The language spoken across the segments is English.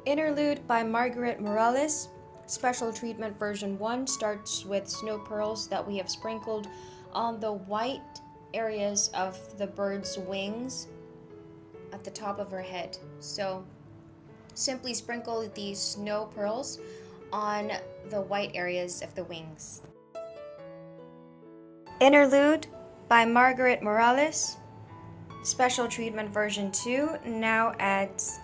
Interlude by Margaret Morales. Special treatment version 1 starts with snow pearls that we have sprinkled on the white areas of the bird's wings at the top of her head. So simply sprinkle these snow pearls on the white areas of the wings. Interlude by Margaret Morales. Special treatment version 2 now adds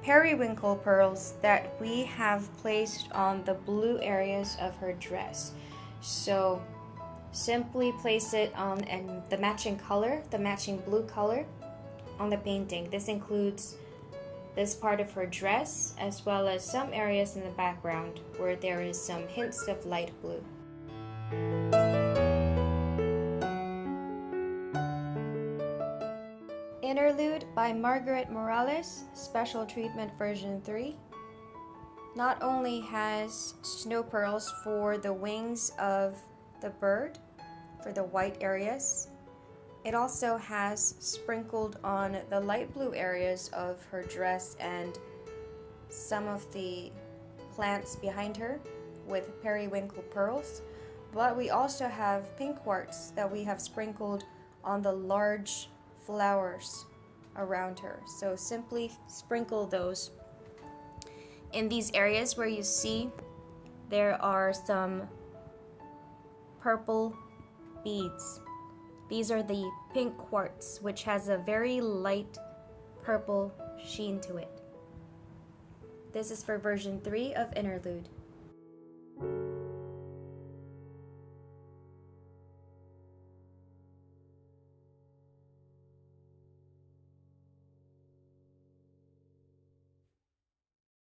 periwinkle pearls that we have placed on the blue areas of her dress. So simply place it on the matching color, the matching blue color on the painting. This includes this part of her dress as well as some areas in the background where there is some hints of light blue. Interlude by Margaret Morales, Special Treatment version 3, not only has snow pearls for the wings of the bird, for the white areas, it also has sprinkled on the light blue areas of her dress and some of the plants behind her with periwinkle pearls, but we also have pink quartz that we have sprinkled on the large flowers around her. So simply sprinkle those in these areas where you see there are some purple beads. These are the pink quartz, which has a very light purple sheen to it. This is for version 3 of Interlude.